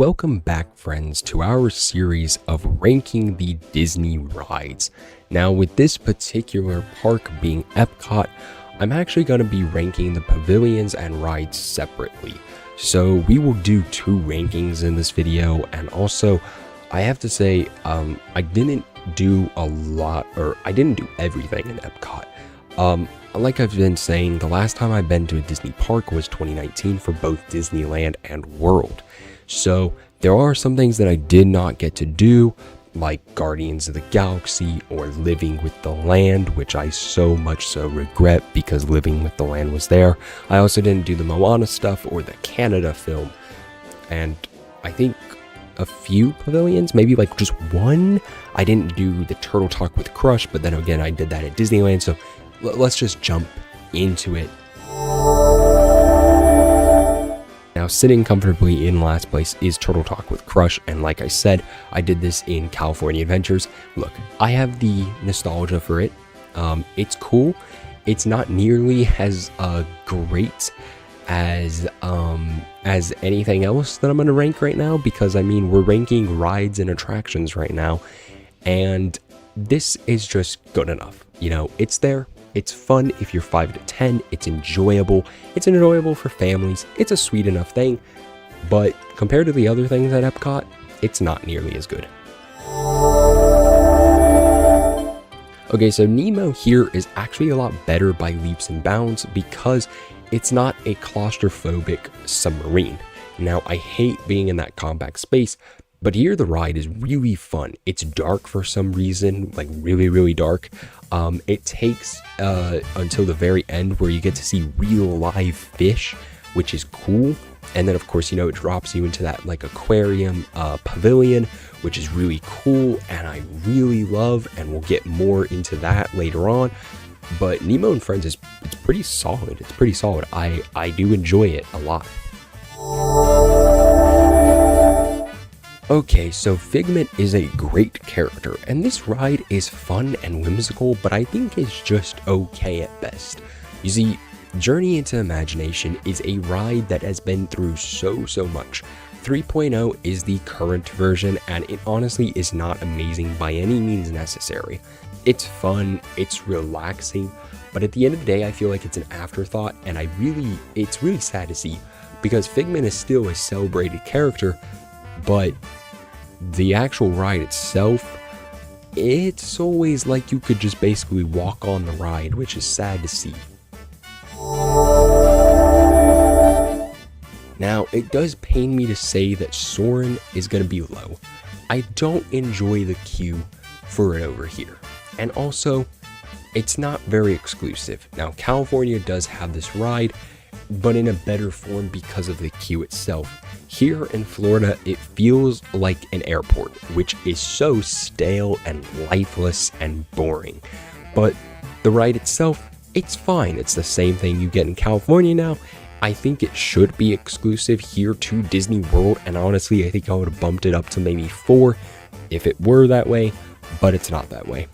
Welcome back, friends, to our series of ranking the Disney rides. Now, with this particular park being EPCOT, I'm actually going to be ranking the pavilions and rides separately. So we will do two rankings in this video, and also I have to say I didn't do a lot, or I didn't do everything in EPCOT. Like I've been saying, the last time I've been to a Disney park was 2019 for both Disneyland and World. So there are some things that I did not get to do, like Guardians of the Galaxy or Living with the Land, which I so much so regret because Living with the Land was there. I also didn't do the Moana stuff or the Canada film. And I think a few pavilions, maybe like just one. I didn't do the Turtle Talk with Crush, but then again, I did that at Disneyland. So let's just jump into it. Now, sitting comfortably in last place is Turtle Talk with Crush, and like I said, I did this in California Adventures. Look, I have the nostalgia for it. It's cool. It's not nearly as great as anything else that I'm going to rank right now, because I mean, we're ranking rides and attractions right now, and this is just good enough. You know, it's there. It's fun if you're 5 to 10, it's enjoyable for families, it's a sweet enough thing, but compared to the other things at EPCOT, it's not nearly as good. Okay, so Nemo here is actually a lot better by leaps and bounds because it's not a claustrophobic submarine. Now, I hate being in that compact space, but here the ride is really fun. It's dark for some reason, like really dark. It takes until the very end where you get to see real live fish, which is cool. And then of course, you know, it drops you into that like aquarium pavilion, which is really cool and I really love, and we'll get more into that later on. But Nemo and Friends it's pretty solid. It's pretty solid. I do enjoy it a lot. Okay, so Figment is a great character, and this ride is fun and whimsical, but I think it's just okay at best. You see, Journey into Imagination is a ride that has been through so much. 3.0 is the current version, and it honestly is not amazing by any means necessary. It's fun, it's relaxing, but at the end of the day, I feel like it's an afterthought, and it's really sad to see, because Figment is still a celebrated character, but the actual ride itself, it's always like you could just basically walk on the ride, which is sad to see. Now, it does pain me to say that Soarin' is going to be low. I don't enjoy the queue for it over here. And also, it's not very exclusive. Now, California does have this ride, but in a better form because of the queue itself. Here in Florida, it feels like an airport, which is so stale and lifeless and boring. But the ride itself, it's fine. It's the same thing you get in California now. I think it should be exclusive here to Disney World, and honestly, I think I would have bumped it up to maybe 4 if it were that way, but it's not that way.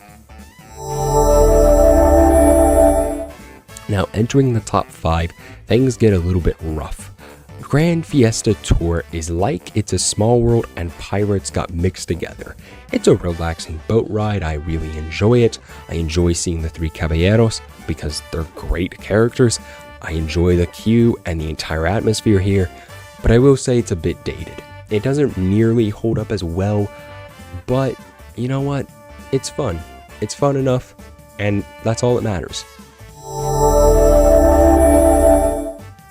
Now, entering the top 5, things get a little bit rough. Grand Fiesta Tour is like It's a Small World and Pirates got mixed together. It's a relaxing boat ride. I really enjoy it. I enjoy seeing the 3 Caballeros because they're great characters. I enjoy the queue and the entire atmosphere here, but I will say it's a bit dated. It doesn't nearly hold up as well, but you know what? It's fun. It's fun enough, and that's all that matters.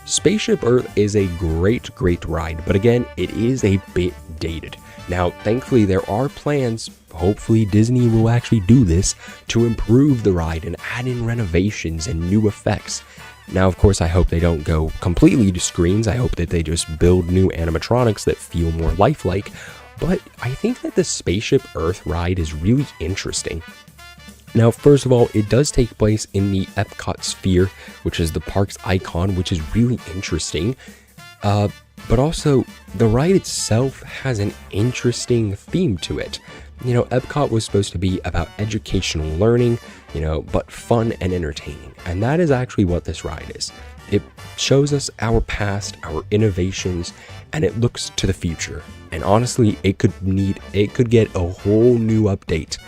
Spaceship Earth is a great ride, but again, it is a bit dated. Now, thankfully, there are plans, hopefully Disney will actually do this, to improve the ride and add in renovations and new effects. Now, of course, I hope they don't go completely to screens. I hope that they just build new animatronics that feel more lifelike, but I think that the Spaceship Earth ride is really interesting. Now, first of all, it does take place in the EPCOT sphere, which is the park's icon, which is really interesting. But also, the ride itself has an interesting theme to it. You know, EPCOT was supposed to be about educational learning, you know, but fun and entertaining. And that is actually what this ride is. It shows us our past, our innovations, and it looks to the future. And honestly, it could get a whole new update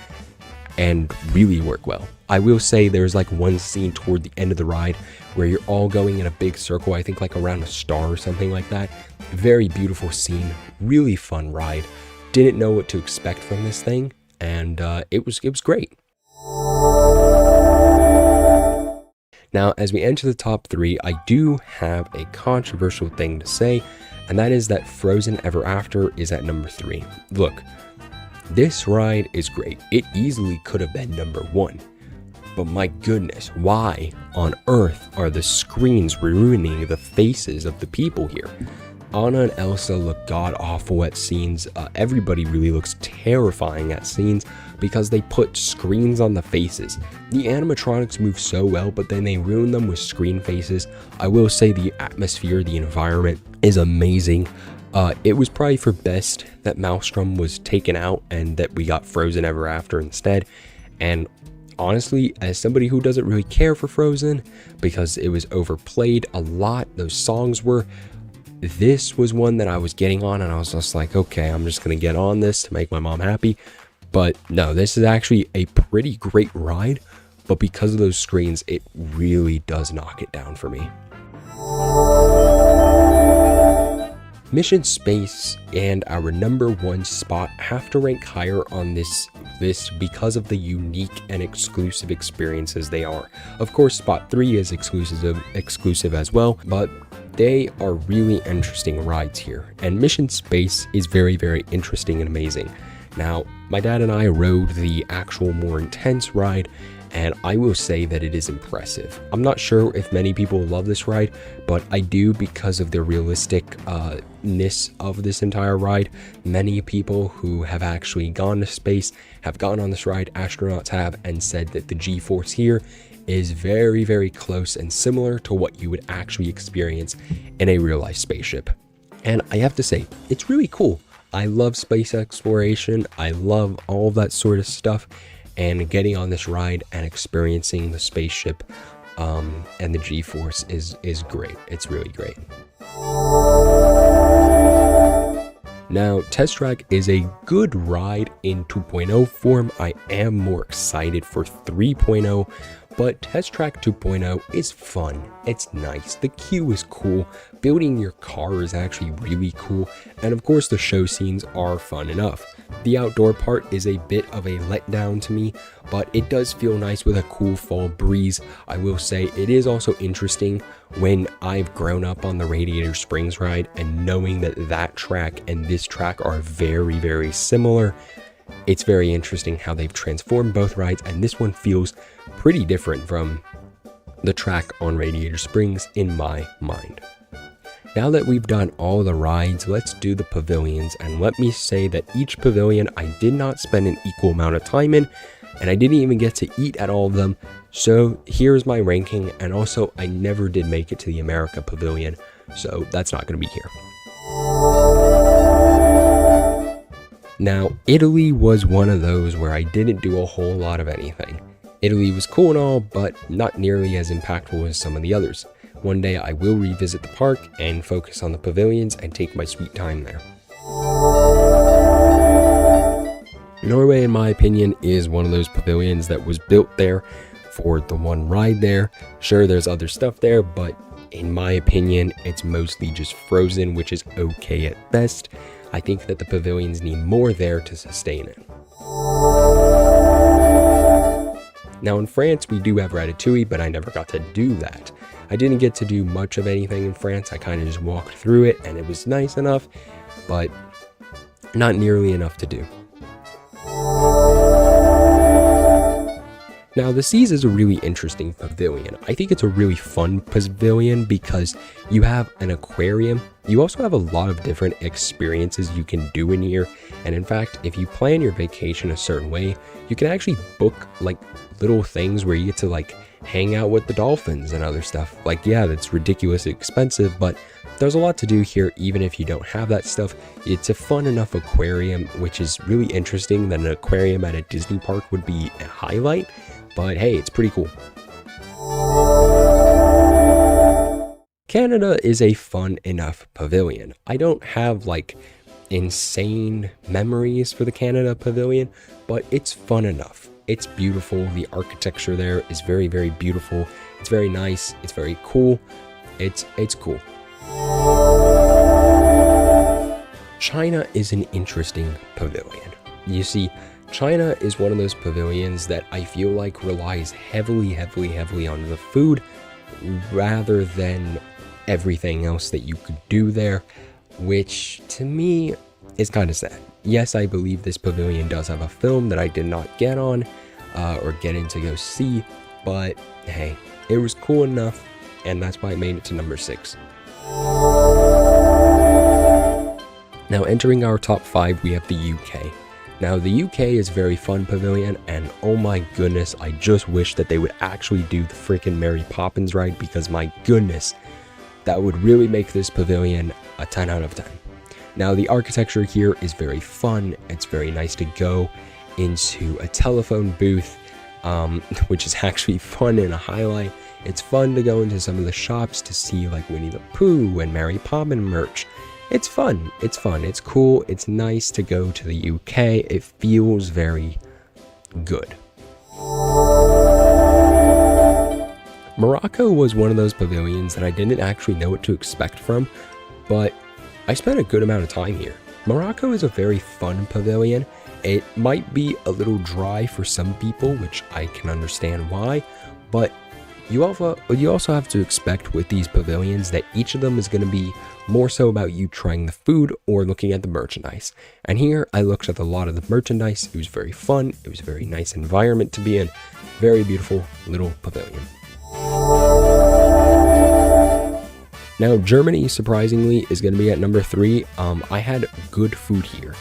and really work well. I will say there's like one scene toward the end of the ride where you're all going in a big circle, I think like around a star or something like that. Very beautiful scene, really fun ride. Didn't know what to expect from this thing, and it was great. Now, as we enter the top 3, I do have a controversial thing to say, and that is that Frozen Ever After is at number 3. Look, this ride is great. It easily could have been number 1. But my goodness, why on earth are the screens ruining the faces of the people here? Anna and Elsa look god-awful at scenes. Everybody really looks terrifying at scenes because they put screens on the faces. The animatronics move so well, but then they ruin them with screen faces. I will say the atmosphere, the environment is amazing. It was probably for best that Maelstrom was taken out and that we got Frozen Ever After instead. And honestly, as somebody who doesn't really care for Frozen because it was overplayed a lot, those songs were, this was one that I was getting on and I was just like, okay, I'm just going to get on this to make my mom happy. But no, this is actually a pretty great ride, but because of those screens, it really does knock it down for me. Mission Space and our number 1 spot have to rank higher on this list because of the unique and exclusive experiences they are. Of course, spot 3 is exclusive as well, but they are really interesting rides here. And Mission Space is very, very interesting and amazing. Now, my dad and I rode the actual more intense ride, and I will say that it is impressive. I'm not sure if many people love this ride, but I do because of the realisticness of this entire ride. Many people who have actually gone to space have gone on this ride, astronauts have, and said that the G-force here is very, very close and similar to what you would actually experience in a real-life spaceship. And I have to say, it's really cool. I love space exploration. I love all of that sort of stuff. And getting on this ride and experiencing the spaceship and the G-force is great. It's really great. Now, Test Track is a good ride in 2.0 form. I am more excited for 3.0, but Test Track 2.0 is fun. It's nice. The queue is cool. Building your car is actually really cool. And of course, the show scenes are fun enough. The outdoor part is a bit of a letdown to me, but it does feel nice with a cool fall breeze. I will say it is also interesting when I've grown up on the Radiator Springs ride and knowing that that track and this track are very, very similar. It's very interesting how they've transformed both rides, and this one feels pretty different from the track on Radiator Springs in my mind. Now that we've done all the rides, let's do the pavilions, and let me say that each pavilion I did not spend an equal amount of time in, and I didn't even get to eat at all of them. So here's my ranking, and also I never did make it to the America Pavilion, so that's not going to be here. Now, Italy was one of those where I didn't do a whole lot of anything. Italy was cool and all, but not nearly as impactful as some of the others. One day I will revisit the park and focus on the pavilions and take my sweet time there. Norway, in my opinion, is one of those pavilions that was built there for the one ride there. Sure, there's other stuff there, but in my opinion, it's mostly just Frozen, which is okay at best. I think that the pavilions need more there to sustain it. Now in France, we do have Ratatouille, but I never got to do that. I didn't get to do much of anything in France. I kind of just walked through it and it was nice enough, but not nearly enough to do. Now, the Seas is a really interesting pavilion. I think it's a really fun pavilion because you have an aquarium. You also have a lot of different experiences you can do in here. And in fact, if you plan your vacation a certain way, you can actually book like little things where you get to like hang out with the dolphins and other stuff. Like, yeah, that's ridiculously expensive, but there's a lot to do here even if you don't have that stuff. It's a fun enough aquarium, which is really interesting that an aquarium at a Disney park would be a highlight. But hey, it's pretty cool. Canada is a fun enough pavilion. I don't have like insane memories for the Canada Pavilion, but it's fun enough. It's beautiful. The architecture there is very, very beautiful. It's very nice. It's very cool. It's cool. China is an interesting pavilion. You see, China is one of those pavilions that I feel like relies heavily on the food rather than everything else that you could do there, which to me is kind of sad. Yes, I believe this pavilion does have a film that I did not get on or get in to go see, but hey, it was cool enough, and that's why I made it to number 6. Now, entering our top 5, we have the UK. Now, the UK is a very fun pavilion, and oh my goodness, I just wish that they would actually do the freaking Mary Poppins ride, because my goodness, that would really make this pavilion a 10 out of 10. Now, the architecture here is very fun. It's very nice to go into a telephone booth, which is actually fun and a highlight. It's fun to go into some of the shops to see like Winnie the Pooh and Mary Poppins merch. It's fun. It's fun. It's cool. It's nice to go to the UK. It feels very good. Morocco was one of those pavilions that I didn't actually know what to expect from, but I spent a good amount of time here. Morocco is a very fun pavilion. It might be a little dry for some people, which I can understand why, but you also have to expect with these pavilions that each of them is going to be more so about you trying the food or looking at the merchandise. And here I looked at a lot of the merchandise. It was very fun. It was a very nice environment to be in. Very beautiful little pavilion. Now, Germany, surprisingly, is going to be at number 3. I had good food here.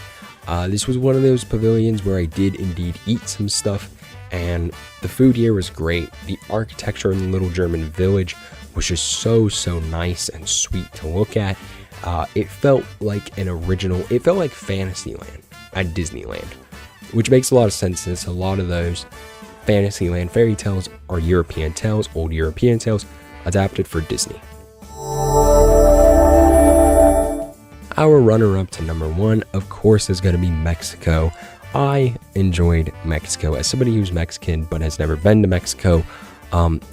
This was one of those pavilions where I did indeed eat some stuff, and the food here was great. The architecture in the little German village was just so nice and sweet to look at. It felt like it felt like Fantasyland at Disneyland, which makes a lot of sense since a lot of those Fantasyland fairy tales are European tales, old European tales, adapted for Disney. Our runner-up to number 1, of course, is going to be Mexico. I enjoyed Mexico. As somebody who's Mexican but has never been to Mexico,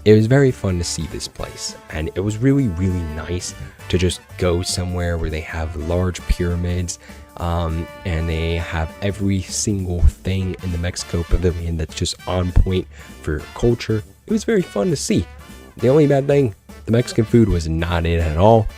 it was very fun to see this place. And it was really nice to just go somewhere where they have large pyramids, and they have every single thing in the Mexico pavilion that's just on point for your culture. It was very fun to see. The only bad thing, the Mexican food was not it at all.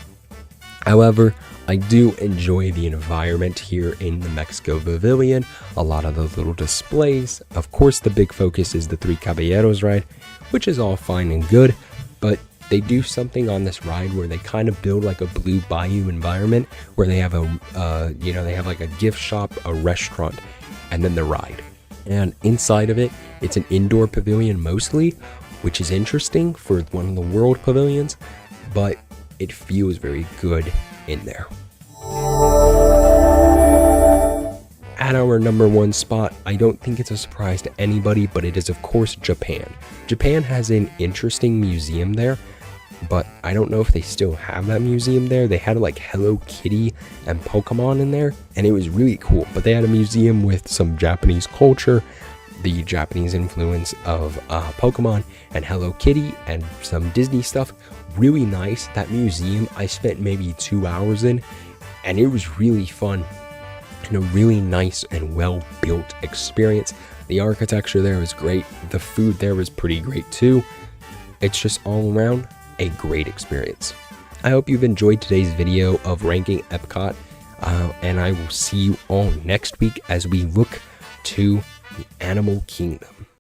However, I do enjoy the environment here in the Mexico Pavilion, a lot of the little displays. Of course, the big focus is the Three Caballeros ride, which is all fine and good, but they do something on this ride where they kind of build like a Blue Bayou environment where they have they have like a gift shop, a restaurant, and then the ride. And inside of it, it's an indoor pavilion mostly, which is interesting for one of the world pavilions, but it feels very good in there. At our number 1 spot, I don't think it's a surprise to anybody, but it is of course Japan. Japan has an interesting museum there, but I don't know if they still have that museum there. They had like Hello Kitty and Pokemon in there, and it was really cool. But they had a museum with some Japanese culture, the Japanese influence of Pokemon and Hello Kitty, and some Disney stuff. Really nice. That museum I spent maybe 2 hours in, and it was really fun and a really nice and well built experience. The architecture there was great. The food there was pretty great too. It's just all around a great experience. I hope you've enjoyed today's video of ranking EPCOT, and I will see you all next week as we look to the Animal Kingdom.